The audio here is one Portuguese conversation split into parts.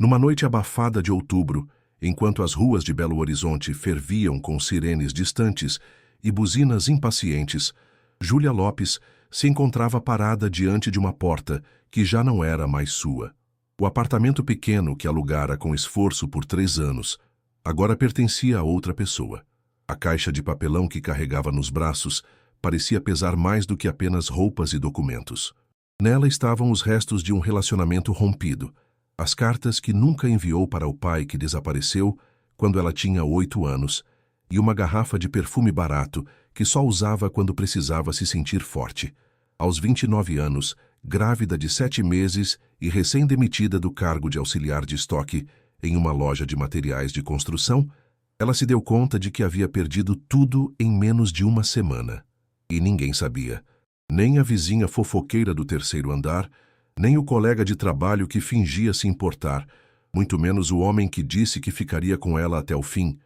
Numa noite abafada de outubro, enquanto as ruas de Belo Horizonte ferviam com sirenes distantes e buzinas impacientes, Júlia Lopes se encontrava parada diante de uma porta que já não era mais sua. O apartamento pequeno que alugara com esforço por 3 anos, agora pertencia a outra pessoa. A caixa de papelão que carregava nos braços parecia pesar mais do que apenas roupas e documentos. Nela estavam os restos de um relacionamento rompido, as cartas que nunca enviou para o pai que desapareceu quando ela tinha 8 anos, e uma garrafa de perfume barato que só usava quando precisava se sentir forte. Aos 29 anos, grávida de 7 meses e recém-demitida do cargo de auxiliar de estoque em uma loja de materiais de construção, ela se deu conta de que havia perdido tudo em menos de uma semana. E ninguém sabia. Nem a vizinha fofoqueira do 3º andar, nem o colega de trabalho que fingia se importar, muito menos o homem que disse que ficaria com ela até o fim,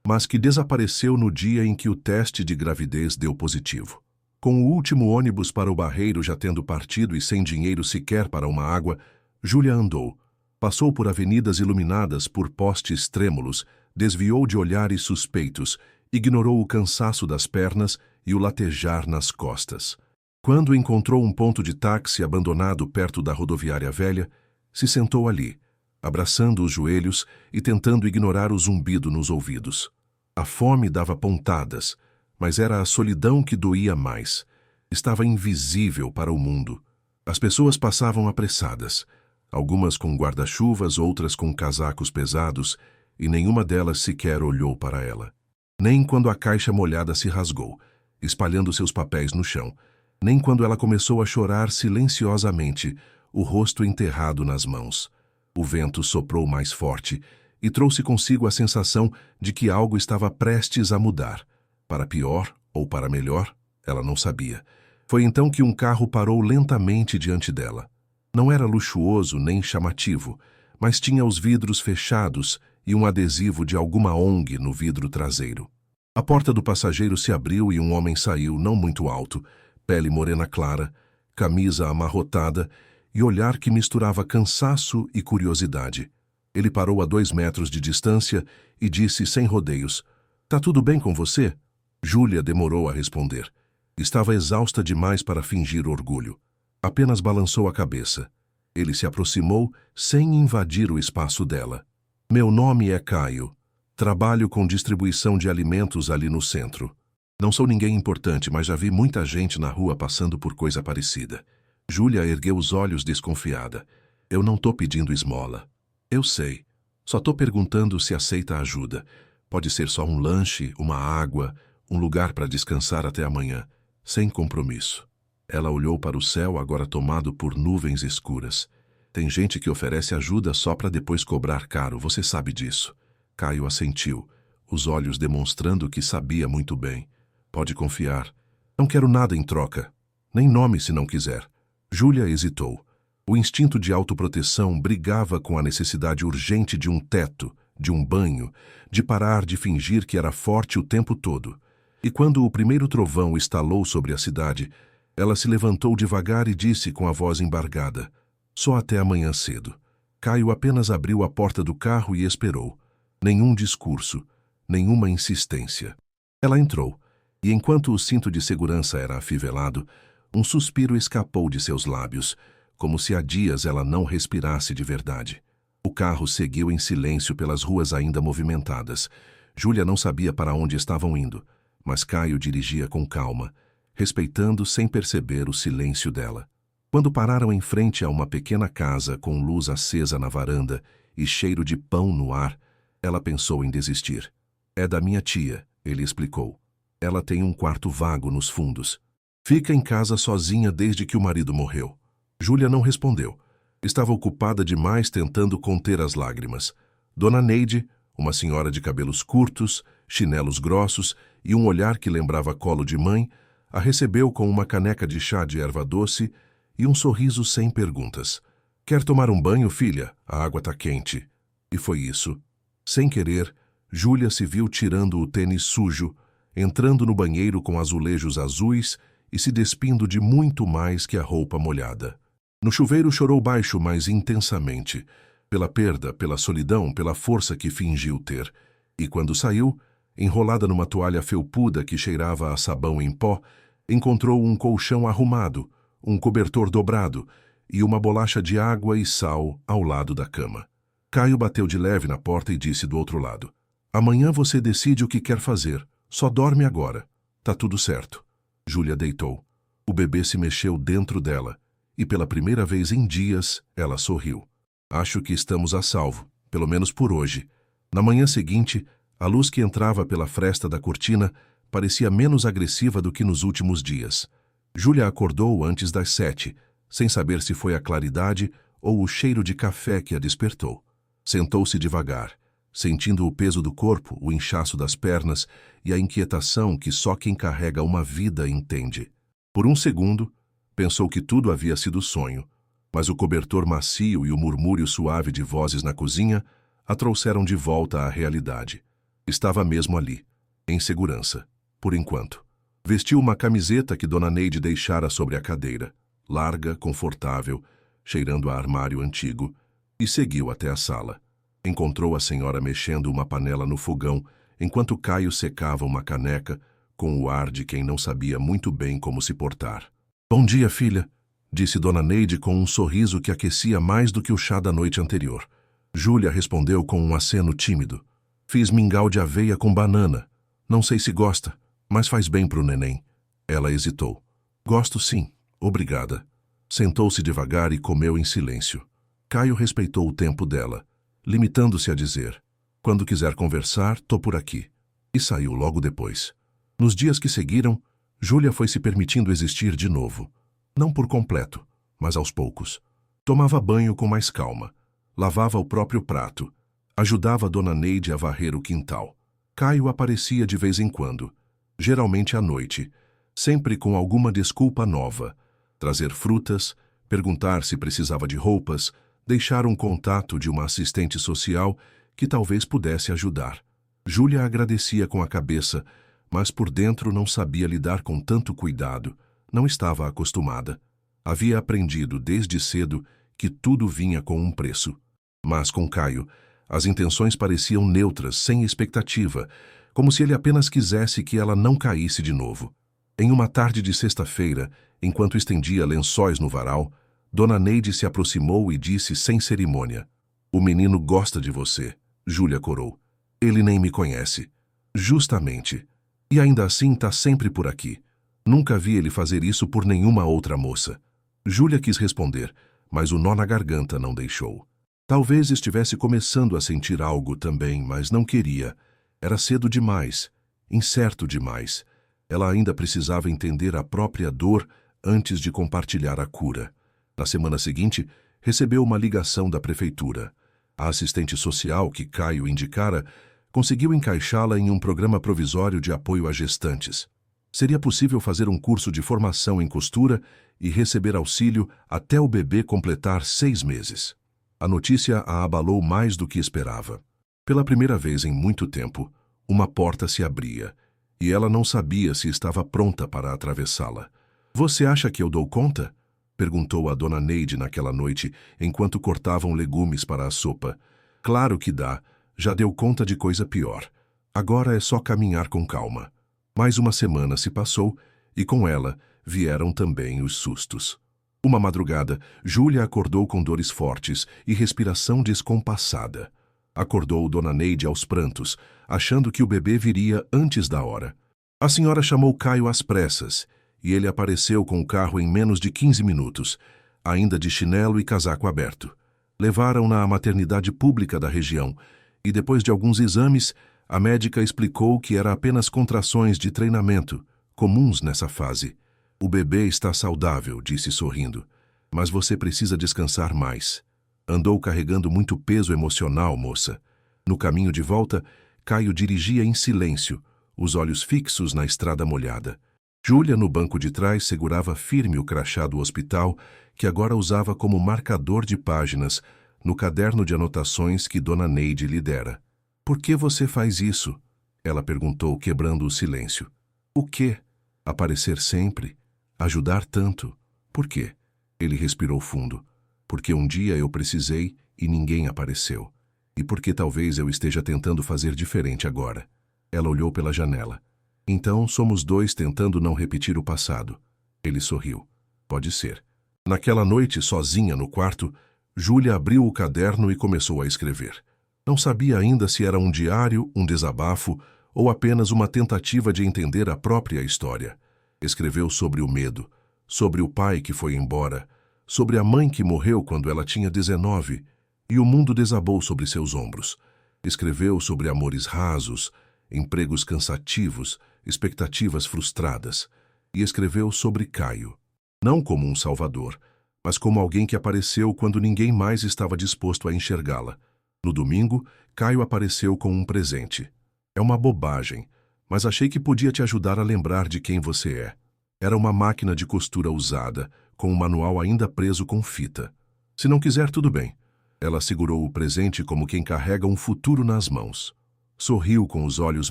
mas que desapareceu no dia em que o teste de gravidez deu positivo. Com o último ônibus para o Barreiro já tendo partido e sem dinheiro sequer para uma água, Júlia andou. Passou por avenidas iluminadas por postes trêmulos, desviou de olhares suspeitos, ignorou o cansaço das pernas e o latejar nas costas. Quando encontrou um ponto de táxi abandonado perto da rodoviária velha, se sentou ali, abraçando os joelhos e tentando ignorar o zumbido nos ouvidos. A fome dava pontadas, mas era a solidão que doía mais. Estava invisível para o mundo. As pessoas passavam apressadas, algumas com guarda-chuvas, outras com casacos pesados, e nenhuma delas sequer olhou para ela. Nem quando a caixa molhada se rasgou, espalhando seus papéis no chão, nem quando ela começou a chorar silenciosamente, o rosto enterrado nas mãos. O vento soprou mais forte e trouxe consigo a sensação de que algo estava prestes a mudar. Para pior ou para melhor, ela não sabia. Foi então que um carro parou lentamente diante dela. Não era luxuoso nem chamativo, mas tinha os vidros fechados e um adesivo de alguma ONG no vidro traseiro. A porta do passageiro se abriu e um homem saiu, não muito alto, pele morena clara, camisa amarrotada e olhar que misturava cansaço e curiosidade. Ele parou a 2 metros de distância e disse sem rodeios: "Tá tudo bem com você?" Júlia demorou a responder. Estava exausta demais para fingir orgulho. Apenas balançou a cabeça. Ele se aproximou sem invadir o espaço dela. "Meu nome é Caio. Trabalho com distribuição de alimentos ali no centro. Não sou ninguém importante, mas já vi muita gente na rua passando por coisa parecida." Júlia ergueu os olhos desconfiada. "Eu não tô pedindo esmola." "Eu sei. Só tô perguntando se aceita ajuda. Pode ser só um lanche, uma água, um lugar para descansar até amanhã, sem compromisso." Ela olhou para o céu, agora tomado por nuvens escuras. "Tem gente que oferece ajuda só para depois cobrar caro, você sabe disso." Caio assentiu, os olhos demonstrando que sabia muito bem. "Pode confiar. Não quero nada em troca. Nem nome se não quiser." Júlia hesitou. O instinto de autoproteção brigava com a necessidade urgente de um teto, de um banho, de parar de fingir que era forte o tempo todo. E quando o primeiro trovão estalou sobre a cidade, ela se levantou devagar e disse com a voz embargada: "Só até amanhã cedo." Caio apenas abriu a porta do carro e esperou. Nenhum discurso, nenhuma insistência. Ela entrou, e enquanto o cinto de segurança era afivelado, um suspiro escapou de seus lábios, como se há dias ela não respirasse de verdade. O carro seguiu em silêncio pelas ruas ainda movimentadas. Júlia não sabia para onde estavam indo, mas Caio dirigia com calma, respeitando sem perceber o silêncio dela. Quando pararam em frente a uma pequena casa com luz acesa na varanda e cheiro de pão no ar, ela pensou em desistir. "É da minha tia", ele explicou. "Ela tem um quarto vago nos fundos. Fica em casa sozinha desde que o marido morreu." Júlia não respondeu. Estava ocupada demais tentando conter as lágrimas. Dona Neide, uma senhora de cabelos curtos, chinelos grossos e um olhar que lembrava colo de mãe, a recebeu com uma caneca de chá de erva doce e um sorriso sem perguntas. "Quer tomar um banho, filha? A água tá quente." E foi isso. Sem querer, Júlia se viu tirando o tênis sujo, entrando no banheiro com azulejos azuis e se despindo de muito mais que a roupa molhada. No chuveiro chorou baixo, mas intensamente. Pela perda, pela solidão, pela força que fingiu ter. E quando saiu, enrolada numa toalha felpuda que cheirava a sabão em pó, encontrou um colchão arrumado, um cobertor dobrado e uma bolacha de água e sal ao lado da cama. Caio bateu de leve na porta e disse do outro lado: "Amanhã você decide o que quer fazer. Só dorme agora. Tá tudo certo." Júlia deitou. O bebê se mexeu dentro dela e pela primeira vez em dias ela sorriu. "Acho que estamos a salvo, pelo menos por hoje." Na manhã seguinte, a luz que entrava pela fresta da cortina parecia menos agressiva do que nos últimos dias. Júlia acordou antes das 7, sem saber se foi a claridade ou o cheiro de café que a despertou. Sentou-se devagar, sentindo o peso do corpo, o inchaço das pernas e a inquietação que só quem carrega uma vida entende. Por um segundo, pensou que tudo havia sido sonho, mas o cobertor macio e o murmúrio suave de vozes na cozinha a trouxeram de volta à realidade. Estava mesmo ali, em segurança, por enquanto. Vestiu uma camiseta que Dona Neide deixara sobre a cadeira, larga, confortável, cheirando a armário antigo, e seguiu até a sala. Encontrou a senhora mexendo uma panela no fogão, enquanto Caio secava uma caneca, com o ar de quem não sabia muito bem como se portar. "Bom dia, filha", disse Dona Neide com um sorriso que aquecia mais do que o chá da noite anterior. Júlia respondeu com um aceno tímido. "Fiz mingau de aveia com banana. Não sei se gosta, mas faz bem pro neném." Ela hesitou. "Gosto sim, obrigada." Sentou-se devagar e comeu em silêncio. Caio respeitou o tempo dela, limitando-se a dizer: "Quando quiser conversar, tô por aqui." E saiu logo depois. Nos dias que seguiram, Júlia foi se permitindo existir de novo. Não por completo, mas aos poucos. Tomava banho com mais calma. Lavava o próprio prato. Ajudava Dona Neide a varrer o quintal. Caio aparecia de vez em quando, geralmente à noite, sempre com alguma desculpa nova. Trazer frutas, perguntar se precisava de roupas, deixar um contato de uma assistente social que talvez pudesse ajudar. Júlia agradecia com a cabeça, mas por dentro não sabia lidar com tanto cuidado, não estava acostumada. Havia aprendido desde cedo que tudo vinha com um preço. Mas com Caio, as intenções pareciam neutras, sem expectativa, como se ele apenas quisesse que ela não caísse de novo. Em uma tarde de sexta-feira, enquanto estendia lençóis no varal, Dona Neide se aproximou e disse sem cerimônia: "O menino gosta de você." Júlia corou. "Ele nem me conhece." "Justamente. E ainda assim tá sempre por aqui. Nunca vi ele fazer isso por nenhuma outra moça." Júlia quis responder, mas o nó na garganta não deixou. Talvez estivesse começando a sentir algo também, mas não queria. Era cedo demais, incerto demais. Ela ainda precisava entender a própria dor antes de compartilhar a cura. Na semana seguinte, recebeu uma ligação da prefeitura. A assistente social que Caio indicara conseguiu encaixá-la em um programa provisório de apoio a gestantes. Seria possível fazer um curso de formação em costura e receber auxílio até o bebê completar 6 meses. A notícia a abalou mais do que esperava. Pela primeira vez em muito tempo, uma porta se abria, e ela não sabia se estava pronta para atravessá-la. "Você acha que eu dou conta?" perguntou a Dona Neide naquela noite, enquanto cortavam legumes para a sopa. "Claro que dá. Já deu conta de coisa pior. Agora é só caminhar com calma." Mais uma semana se passou, e com ela vieram também os sustos. Uma madrugada, Júlia acordou com dores fortes e respiração descompassada. Acordou Dona Neide aos prantos, achando que o bebê viria antes da hora. A senhora chamou Caio às pressas, e ele apareceu com o carro em menos de 15 minutos, ainda de chinelo e casaco aberto. Levaram-na à maternidade pública da região, e depois de alguns exames, a médica explicou que era apenas contrações de treinamento, comuns nessa fase. "O bebê está saudável", disse sorrindo, "mas você precisa descansar mais. Andou carregando muito peso emocional, moça." No caminho de volta, Caio dirigia em silêncio, os olhos fixos na estrada molhada. Júlia, no banco de trás, segurava firme o crachá do hospital, que agora usava como marcador de páginas no caderno de anotações que Dona Neide lhe dera. "Por que você faz isso?" ela perguntou, quebrando o silêncio. "O quê? Aparecer sempre? Ajudar tanto? Por quê?" Ele respirou fundo. "Porque um dia eu precisei e ninguém apareceu. E porque talvez eu esteja tentando fazer diferente agora. Ela olhou pela janela. Então, somos dois tentando não repetir o passado. Ele sorriu. Pode ser. Naquela noite, sozinha no quarto, Júlia abriu o caderno e começou a escrever. Não sabia ainda se era um diário, um desabafo ou apenas uma tentativa de entender a própria história. Escreveu sobre o medo, sobre o pai que foi embora, sobre a mãe que morreu quando ela tinha 19, e o mundo desabou sobre seus ombros. Escreveu sobre amores rasos, empregos cansativos, expectativas frustradas. E escreveu sobre Caio. Não como um salvador, mas como alguém que apareceu quando ninguém mais estava disposto a enxergá-la. No domingo, Caio apareceu com um presente. É uma bobagem, mas achei que podia te ajudar a lembrar de quem você é. Era uma máquina de costura usada, com um manual ainda preso com fita. Se não quiser, tudo bem. Ela segurou o presente como quem carrega um futuro nas mãos. Sorriu com os olhos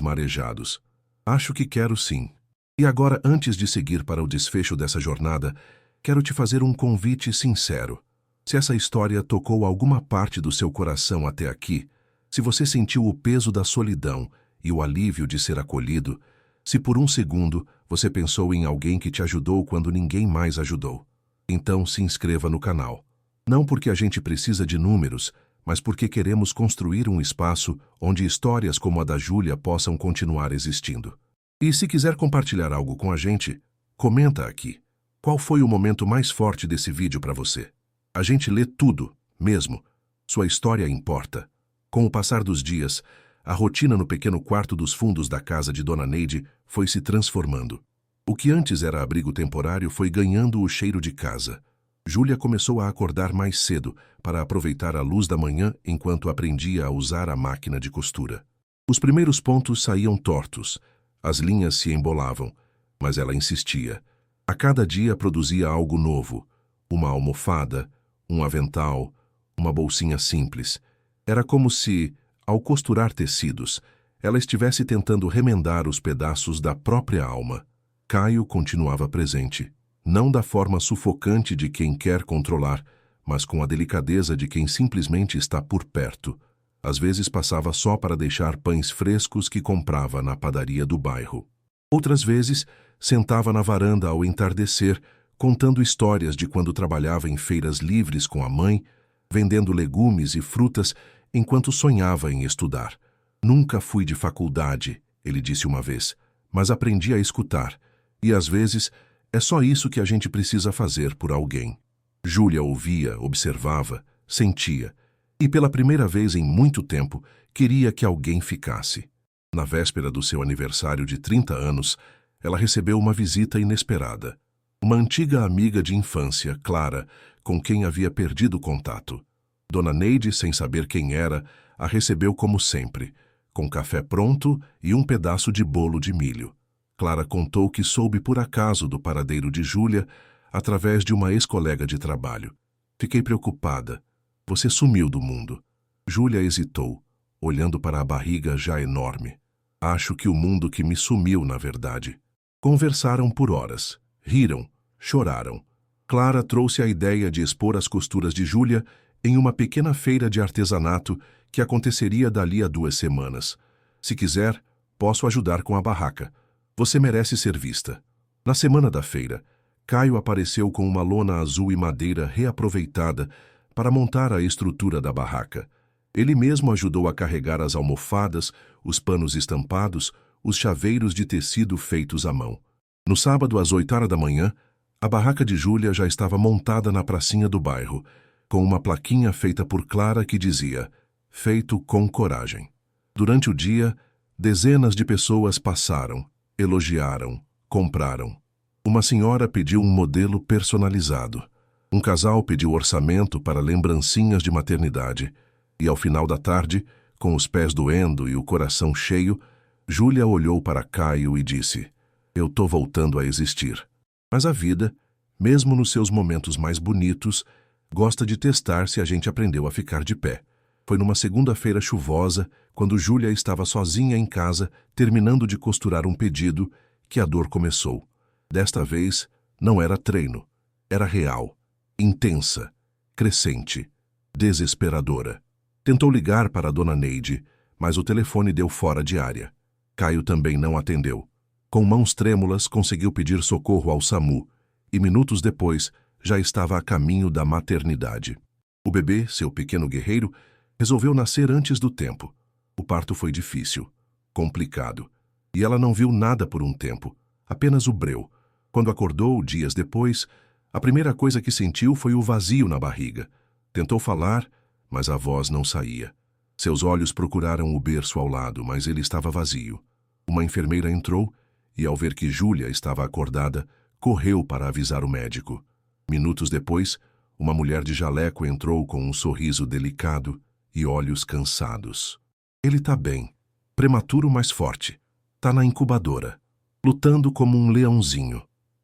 marejados. Acho que quero sim. E agora, antes de seguir para o desfecho dessa jornada, quero te fazer um convite sincero. Se essa história tocou alguma parte do seu coração até aqui, se você sentiu o peso da solidão e o alívio de ser acolhido, se por um segundo você pensou em alguém que te ajudou quando ninguém mais ajudou, então se inscreva no canal. Não porque a gente precisa de números, mas porque queremos construir um espaço onde histórias como a da Júlia possam continuar existindo. E se quiser compartilhar algo com a gente, comenta aqui. Qual foi o momento mais forte desse vídeo para você? A gente lê tudo, mesmo. Sua história importa. Com o passar dos dias, a rotina no pequeno quarto dos fundos da casa de Dona Neide foi se transformando. O que antes era abrigo temporário foi ganhando o cheiro de casa. Júlia começou a acordar mais cedo para aproveitar a luz da manhã enquanto aprendia a usar a máquina de costura. Os primeiros pontos saíam tortos, as linhas se embolavam, mas ela insistia. A cada dia produzia algo novo, uma almofada, um avental, uma bolsinha simples. Era como se, ao costurar tecidos, ela estivesse tentando remendar os pedaços da própria alma. Caio continuava presente, não da forma sufocante de quem quer controlar, mas com a delicadeza de quem simplesmente está por perto. Às vezes passava só para deixar pães frescos que comprava na padaria do bairro. Outras vezes, sentava na varanda ao entardecer, contando histórias de quando trabalhava em feiras livres com a mãe, vendendo legumes e frutas enquanto sonhava em estudar. Nunca fui de faculdade, ele disse uma vez, mas aprendi a escutar, e às vezes é só isso que a gente precisa fazer por alguém. Júlia ouvia, observava, sentia, e pela primeira vez em muito tempo queria que alguém ficasse. Na véspera do seu aniversário de 30 anos, ela recebeu uma visita inesperada. Uma antiga amiga de infância, Clara, com quem havia perdido contato. Dona Neide, sem saber quem era, a recebeu como sempre, com café pronto e um pedaço de bolo de milho. Clara contou que soube por acaso do paradeiro de Júlia através de uma ex-colega de trabalho. Fiquei preocupada. Você sumiu do mundo. Júlia hesitou, olhando para a barriga já enorme. Acho que o mundo que me sumiu, na verdade. Conversaram por horas. Riram, choraram. Clara trouxe a ideia de expor as costuras de Júlia em uma pequena feira de artesanato que aconteceria dali a 2 semanas. Se quiser, posso ajudar com a barraca. Você merece ser vista. Na semana da feira, Caio apareceu com uma lona azul e madeira reaproveitada para montar a estrutura da barraca. Ele mesmo ajudou a carregar as almofadas, os panos estampados, os chaveiros de tecido feitos à mão. No sábado, às 8h da manhã, a barraca de Júlia já estava montada na pracinha do bairro, com uma plaquinha feita por Clara que dizia «Feito com coragem». Durante o dia, dezenas de pessoas passaram, elogiaram, compraram. Uma senhora pediu um modelo personalizado. Um casal pediu orçamento para lembrancinhas de maternidade. E ao final da tarde, com os pés doendo e o coração cheio, Júlia olhou para Caio e disse: Eu tô voltando a existir. Mas a vida, mesmo nos seus momentos mais bonitos, gosta de testar se a gente aprendeu a ficar de pé. Foi numa segunda-feira chuvosa, quando Júlia estava sozinha em casa, terminando de costurar um pedido, que a dor começou. Desta vez, não era treino. Era real, intensa, crescente. desesperadora. Tentou ligar para a dona Neide, mas o telefone deu fora de área. Caio também não atendeu. Com mãos trêmulas, conseguiu pedir socorro ao SAMU e minutos depois já estava a caminho da maternidade. O bebê, seu pequeno guerreiro, resolveu nascer antes do tempo. O parto foi difícil, complicado, e ela não viu nada por um tempo, apenas o breu. Quando acordou, dias depois, a primeira coisa que sentiu foi o vazio na barriga. Tentou falar, mas a voz não saía. Seus olhos procuraram o berço ao lado, mas ele estava vazio. Uma enfermeira entrou e, ao ver que Júlia estava acordada, correu para avisar o médico. Minutos depois, uma mulher de jaleco entrou com um sorriso delicado e olhos cansados. Ele tá bem, prematuro mas forte. Tá na incubadora, lutando como um leãozinho.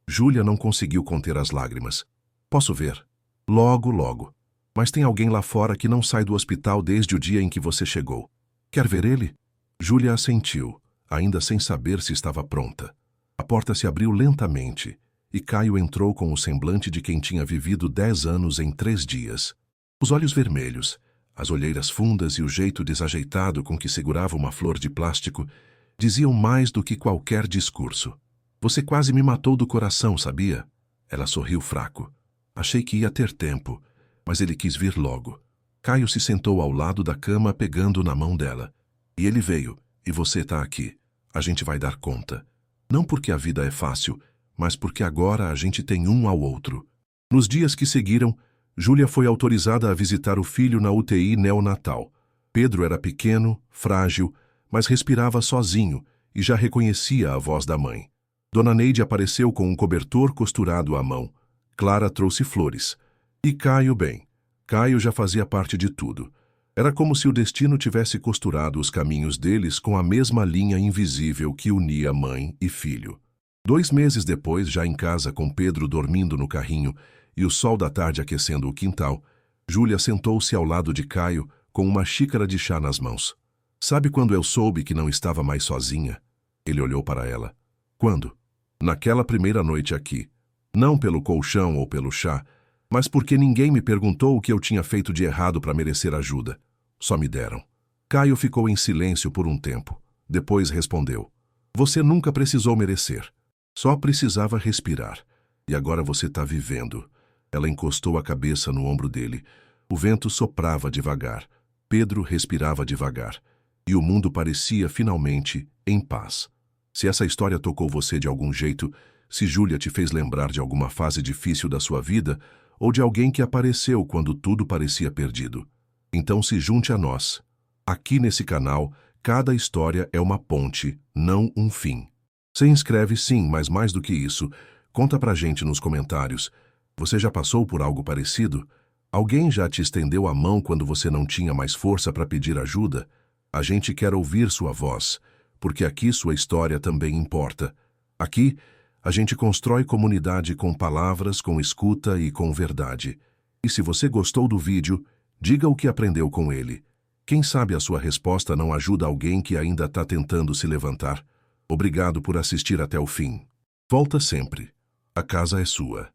Júlia não conseguiu conter as lágrimas. Posso ver? Logo, logo. Mas tem alguém lá fora que não sai do hospital desde o dia em que você chegou. Quer ver ele? Júlia assentiu, ainda sem saber se estava pronta. A porta se abriu lentamente e Caio entrou com o semblante de quem tinha vivido 10 anos em 3 dias. Os olhos vermelhos, as olheiras fundas e o jeito desajeitado com que segurava uma flor de plástico diziam mais do que qualquer discurso. Você quase me matou do coração, sabia? Ela sorriu fraco. Achei que ia ter tempo, mas ele quis vir logo. Caio se sentou ao lado da cama pegando na mão dela. E ele veio, e você tá aqui. A gente vai dar conta. Não porque a vida é fácil, mas porque agora a gente tem um ao outro. Nos dias que seguiram, Júlia foi autorizada a visitar o filho na UTI neonatal. Pedro era pequeno, frágil, mas respirava sozinho e já reconhecia a voz da mãe. Dona Neide apareceu com um cobertor costurado à mão. Clara trouxe flores. E Caio bem. Caio já fazia parte de tudo. Era como se o destino tivesse costurado os caminhos deles com a mesma linha invisível que unia mãe e filho. 2 meses depois, já em casa com Pedro dormindo no carrinho e o sol da tarde aquecendo o quintal, Júlia sentou-se ao lado de Caio com uma xícara de chá nas mãos. Sabe quando eu soube que não estava mais sozinha? Ele olhou para ela. Quando? Naquela primeira noite aqui. Não pelo colchão ou pelo chá, mas porque ninguém me perguntou o que eu tinha feito de errado para merecer ajuda. Só me deram. Caio ficou em silêncio por um tempo. Depois respondeu. Você nunca precisou merecer. Só precisava respirar. E agora você está vivendo. Ela encostou a cabeça no ombro dele. O vento soprava devagar. Pedro respirava devagar. E o mundo parecia, finalmente, em paz. Se essa história tocou você de algum jeito, se Júlia te fez lembrar de alguma fase difícil da sua vida, ou de alguém que apareceu quando tudo parecia perdido, então se junte a nós. Aqui nesse canal, cada história é uma ponte, não um fim. Se inscreve sim, mas mais do que isso, conta pra gente nos comentários. Você já passou por algo parecido? Alguém já te estendeu a mão quando você não tinha mais força para pedir ajuda? A gente quer ouvir sua voz, porque aqui sua história também importa. Aqui, a gente constrói comunidade com palavras, com escuta e com verdade. E se você gostou do vídeo, diga o que aprendeu com ele. Quem sabe a sua resposta não ajuda alguém que ainda está tentando se levantar. Obrigado por assistir até o fim. Volta sempre. A casa é sua.